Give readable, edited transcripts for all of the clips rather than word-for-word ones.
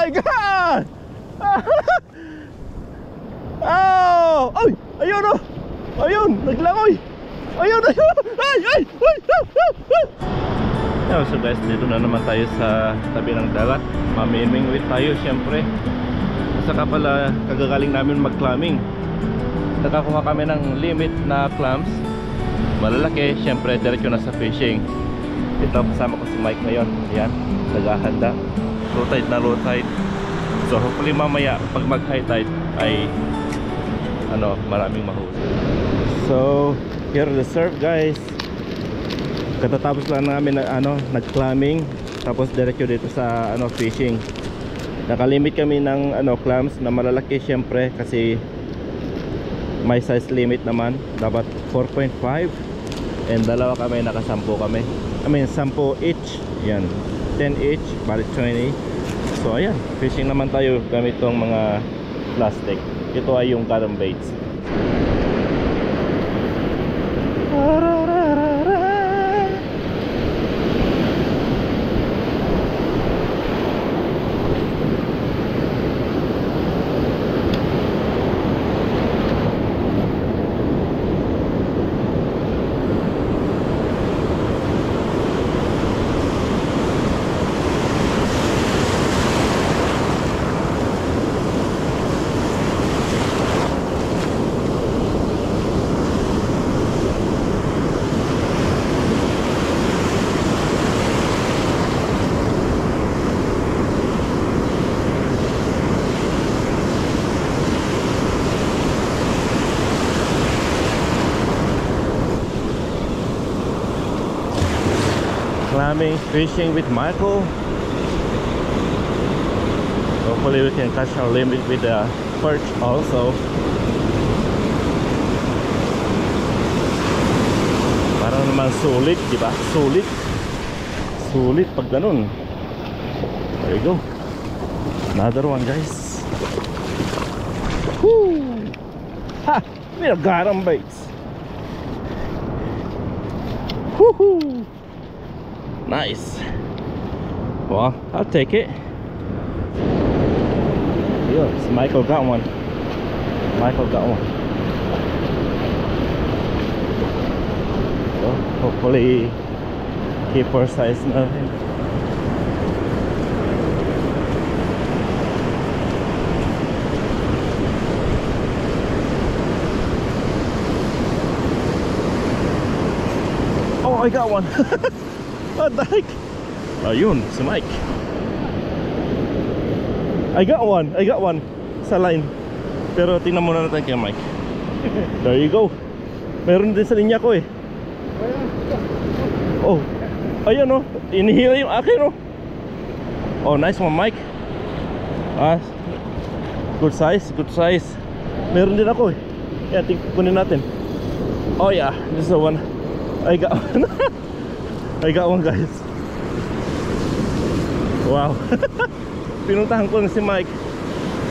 my God! Oh! Ay! Ayun oh! Ayun! Naglangoy! Ayun! Ayun! Ay! Ay! Ay! So guys, dito na naman tayo sa tabi ng dagat. Mamimingwit tayo syempre. Saka pala kagagaling namin mag-clamming. Nakakuha kami ng limit na clams. Malalaki, syempre diretso na sa fishing. Ito kasama ko si Mike ngayon. Ayan, naghahanda. Low tide na low tide. So hopefully mamaya pag mag high tide ay maraming mahuli. So here the surf guys. Katatapos lang namin nag-clamming, tapos diretso dito sa fishing. Nakalimit kami ng clams na malalaki syempre kasi may size limit naman, dapat 4.5 and dalawa kami, naka-10 kami. I mean 10 each. Yan, 10 each, balik 20. So ayan, fishing naman tayo gamit tong mga plastic. Ito ay yung cotton baits. Clamming, fishing with Michael. Hopefully we can catch our limit with the perch also. Para naman sulit, diba? Sulit. Sulit pag ganun. There you go. Another one guys. Woo! Ha! We got them baits. Woohoo! Nice. Well, I'll take it. Yes, Michael got one. Michael got one. So hopefully keep our size na rin. Oh, I got one. What the heck? Ayun, si Mike. I got one sa line. Pero tingnan muna natin kay Mike. There you go. Meron din sa linya ko eh. Oh, ayun oh. Inihila yung akin oh. Oh, nice one Mike. Good size, good size. Meron din ako eh. Yan, kunin natin. Oh yeah, this is the one. I got one. I got one guys. Wow. Pinuntahan ko na si Mike,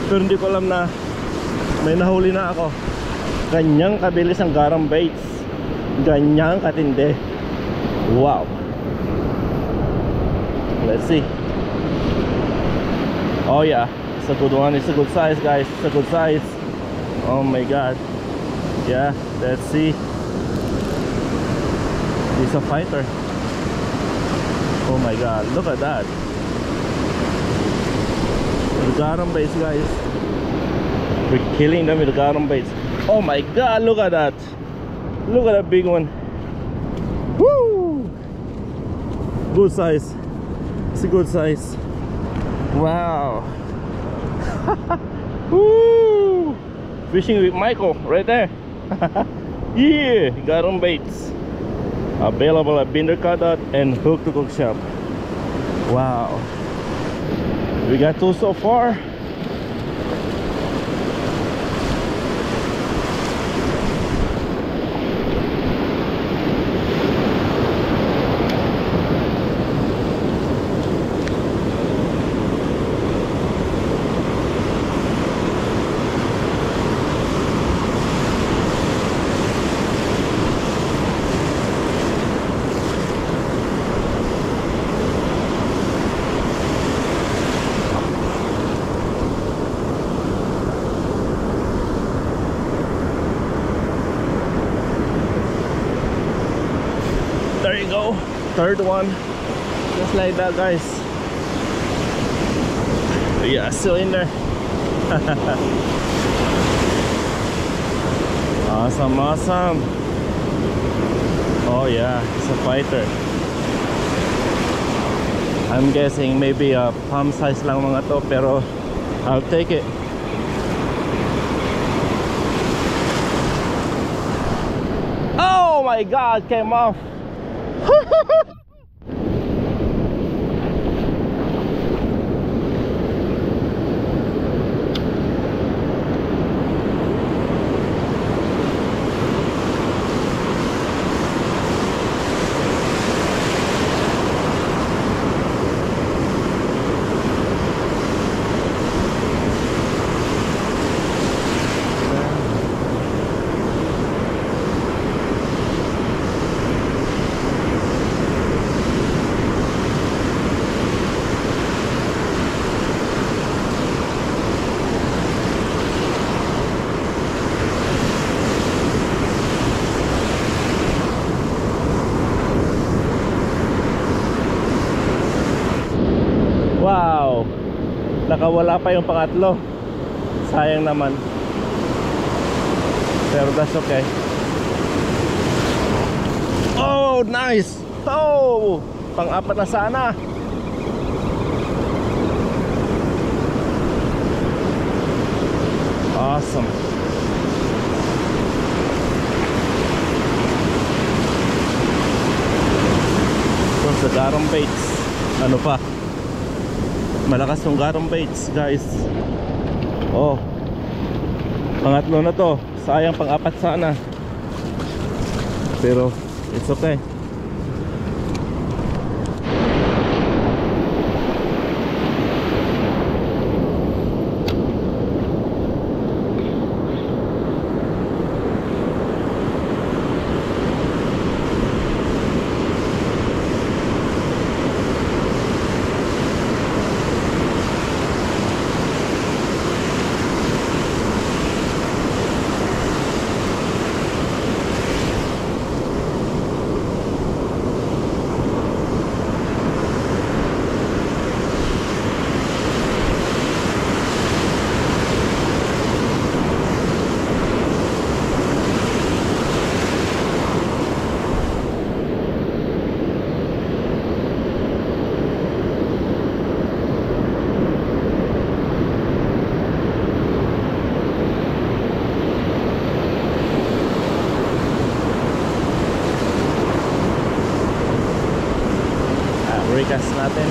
pero hindi ko alam na may nahuli na ako. Ganyang kabilis ang garam baits. Ganyang katindi. Wow. Let's see. Oh yeah, it's a good one. It's a good size guys. It's a good size. Oh my god. Yeah, let's see. He's a fighter. Oh my god, look at that. The garam baits guys. We're killing them with the garam baits. Oh my god, look at that. Look at that big one. Woo! Good size. It's a good size. Wow. Woo! Fishing with Michael right there. Yeah, garam baits. Available at Binder Cutout and Hook to Cook Shop. Wow. We got two so far. third one. Just like that, guys. Yeah, still in there. Awesome, awesome. Oh yeah, it's a fighter. I'm guessing maybe a palm size lang mga to, pero I'll take it. Oh my God, came off. Wow, nakawala pa yung pangatlo. Sayang naman. Pero that's okay. Oh, nice. Oh, pang-apat na sana. Awesome. Kung sa garong baits, ano pa, malakas yung garong baits, guys. Oh, pangatlo na to. Sayang pang-apat sana, pero it's okay. Recast natin.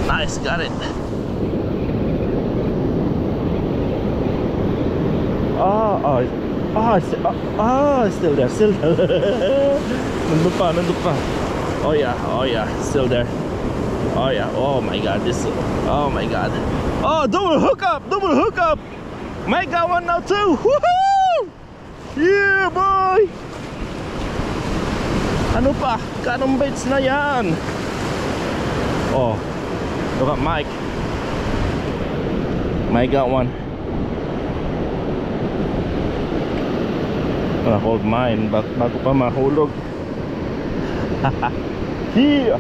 Nice, got it. Still there, still there. Nandun pa. Oh yeah, still there. Oh yeah, oh my God, oh my God. Oh, double hookup. Mike got one now too. Woohoo! Yeah, boy. Ano pa? Kanong baits na yan? Oh, look at Mike. Mike got one. I'm gonna hold mine bago pa mahulog. Here,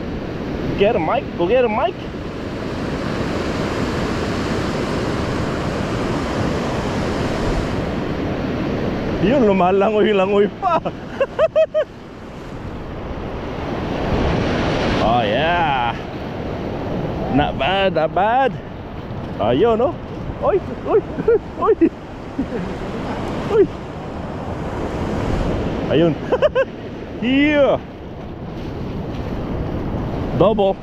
get him, Mike. Go get him, Mike. Yun, lumalangoy-langoy pa. Oh yeah, not bad. Ayun, oh. Oy. Ayun. Yeah. Double.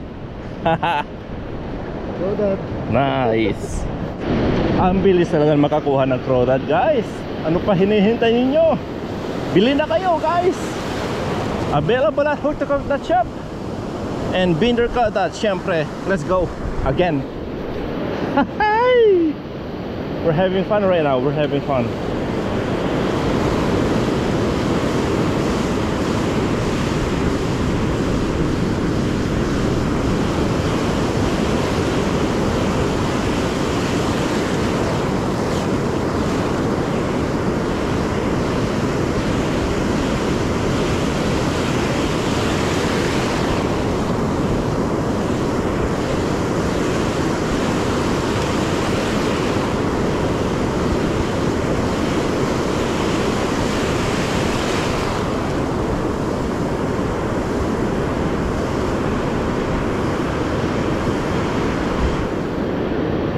Crawdad. Nice. Ang bilis talaga makakuha ng crawdad, guys. Ano pa hinihintay ninyo? Bili na kayo, guys. Available at Horticulture Shop and Binder Crawdad, syempre. Let's go again. We're having fun right now. We're having fun.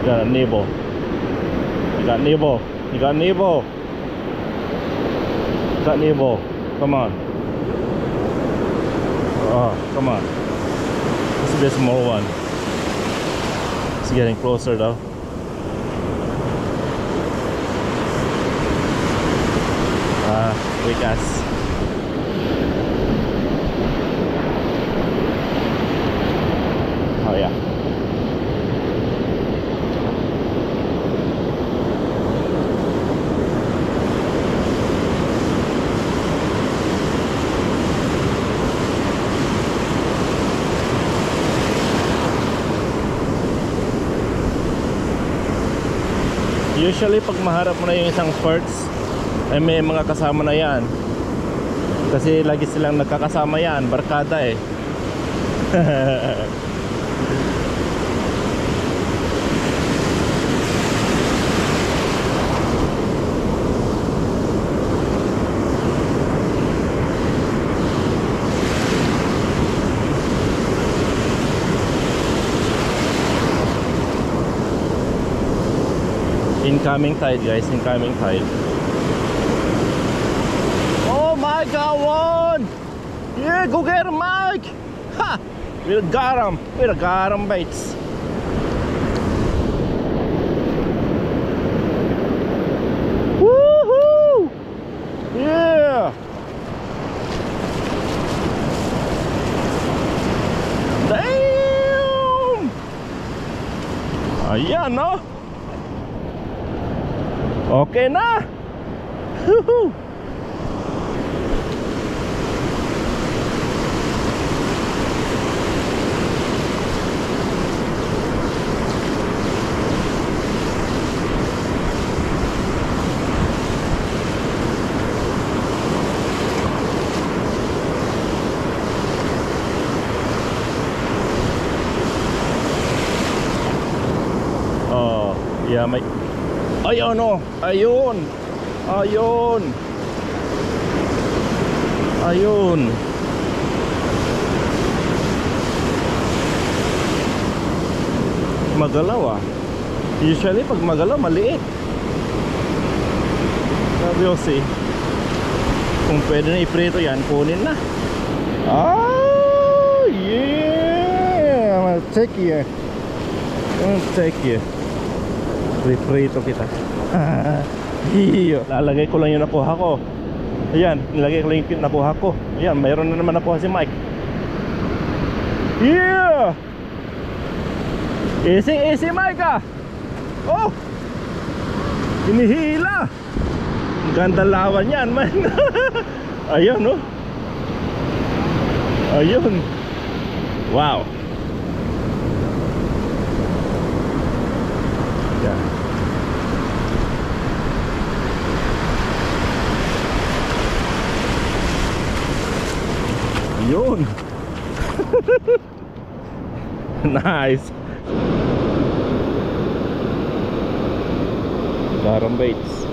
Got a nibble. You got nibble. You got nibble. Got nibble. Come on. Oh, come on. This is a small one. It's getting closer though. Weak ass. Oh yeah. Usually pag maharap mo na yung isang parts ay may mga kasama na yan, kasi lagi silang nagkakasama yan, barkada eh. Incoming tide, guys, incoming tide. Oh my god, one! Yeah, go get him, Mike! Ha! We got him! We got him, baits! Woohoo! Yeah! Damn! Ayan, no? Okay na! Woohoo! Oh, yeah, may... Ayun, oh! Ayun! Ayun! Ayun! Magalaw ah. Usually pag magalaw, maliit. Sabi ko si, kung pwede na iprito yan, kunin na. Oh yeah! I'm gonna take you. I'm gonna take you. Prito kita. Iyo. Lalagay ko lang yung nakuha ko. Ayan, nilagay ko lang yung nakuha ko. Ayan, mayroon na naman nakuha si Mike. Yeah! Easy, easy Mike ah! Oh! Hinihila! Ang ganda lawan yan man. Ayun no? Ayun. Wow! Yeah. Yun. Nice. Garam baits.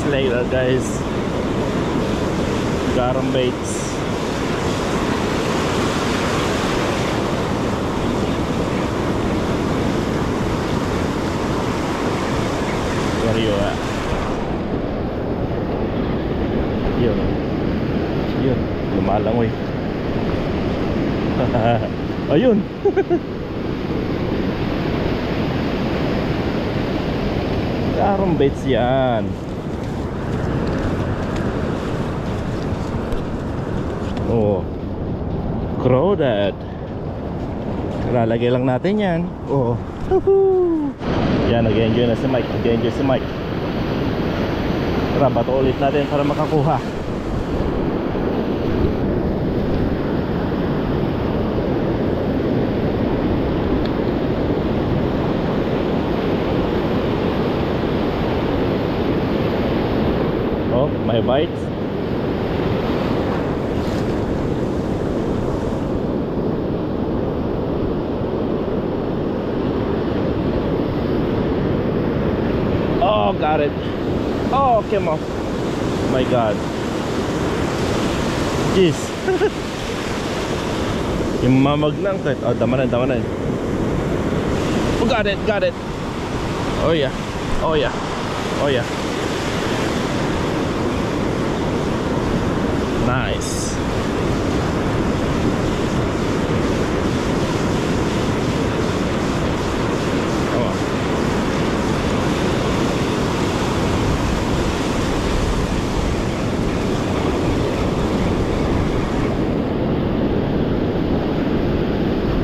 later guys. Garam baits. Where you at? Yun. Yun. Lumalangoy. Ayun. Garam baits yan. Oh, crawdad. Lalagay lang natin yan. Oh. Yan, nag-enjoy na si Mike. Nag-enjoy si Mike. Tara, bato ulit natin para makakuha. Oh, may bites. Oh, got it. Oh, came off. My God. Jeez. Yung mamagnang kahit. Oh, dama na, dama na. Oh, got it, got it. Oh yeah. Oh yeah. Oh yeah. Nice. Oh.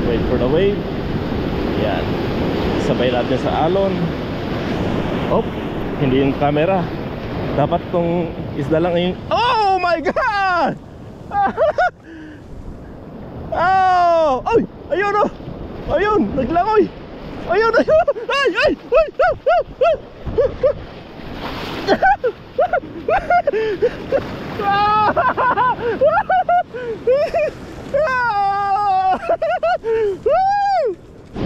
Wait for the wave. Yan. Sabay natin sa alon. Oh, hindi yung camera. Dapat tong isda lang yung... Oh my God! Oh! Ay! Ayun oh! Ayun! Naglangoy! Ayun! Ayun! Ay! Ay! Ay!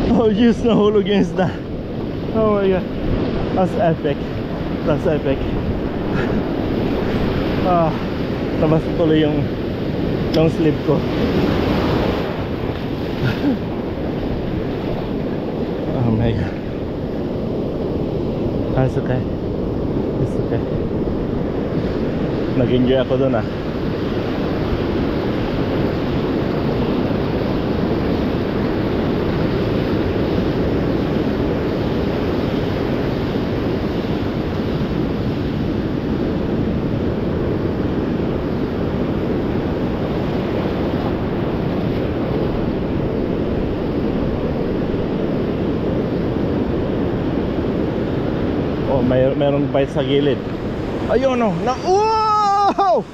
Oh, just nahulog yung isda. Oh my God. That's epic. That's epic. Ah, tabas tuloy yung long sleeve ko. Oh my God. That's okay. It's okay. Nag-enjoy ako dun ah. Oh, mayroong bite sa gilid. Ayun oh, na wow!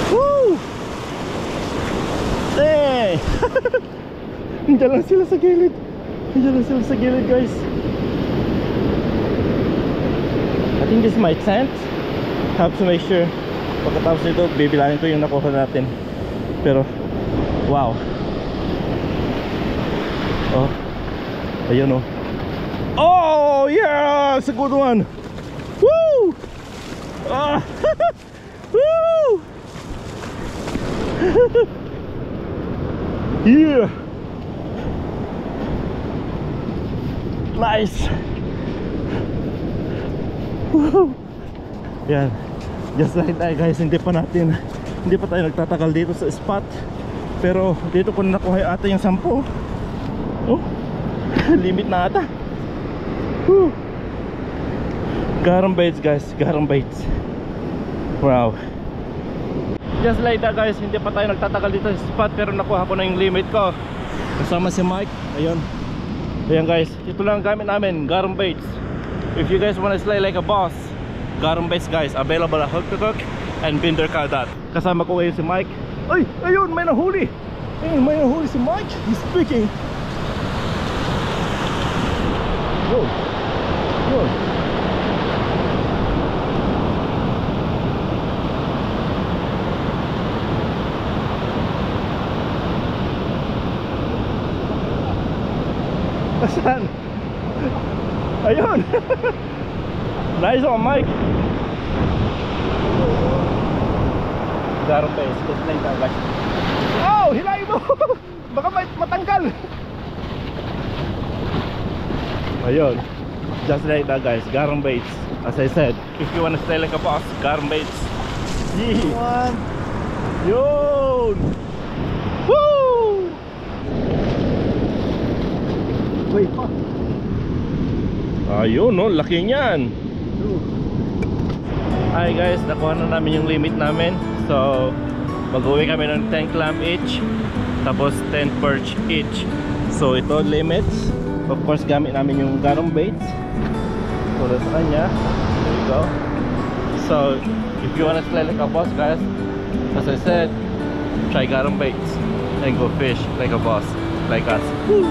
Woo! Eh! Nandiyan lang sila sa gilid. Nandiyan lang sila sa gilid, guys. I think this might sense. Have to make sure. Pagkatapos nito, bibilangin ko yung nakuha natin. Pero, wow. Oh, ayun oh. Oh yeah, it's a good one. Woo! Ah, woo! Yeah, nice. Woo! Yan, just like that guys. Hindi pa tayo nagtatagal dito sa spot. Pero dito ko nakuha ata yung 10. Oh, limit na ata. Whew. Garam baits guys, garam baits. Wow. Just like that guys, hindi pa tayo nagtatagal dito sa spot. Pero nakuha ko na yung limit ko. Kasama si Mike. Ayun. Ayan guys, ito lang gamit namin, garam baits. If you guys wanna slay like a boss, garam baits guys, available at Hook to Cook and Binder Kadat. Kasama ko ngayon si Mike. Ay, ayun, may nahuli. Ayun, may nahuli si Mike. He's speaking. Whoa. Whoa. Asan? Ayun. Nice one, Mike. Garong bait. Just like that, guys. Oh, hilahin mo. Baka matanggal. Ayun. Just like that, guys. Garong baits. As I said, if you wanna stay like a boss, garong baits. Yee. One. Yun. Woo! Wait pa. Ayun, no, laki niyan. Two. Hi guys, nakuha na namin yung limit namin. So, mag-uwi kami ng 10 clam each, tapos 10 perch each. So, ito limits. Of course, gamit namin yung garong baits. So, sa kanya. There you go. So, if you wanna play like a boss, guys, as I said, try garong baits and go fish like a boss, like us. Woo!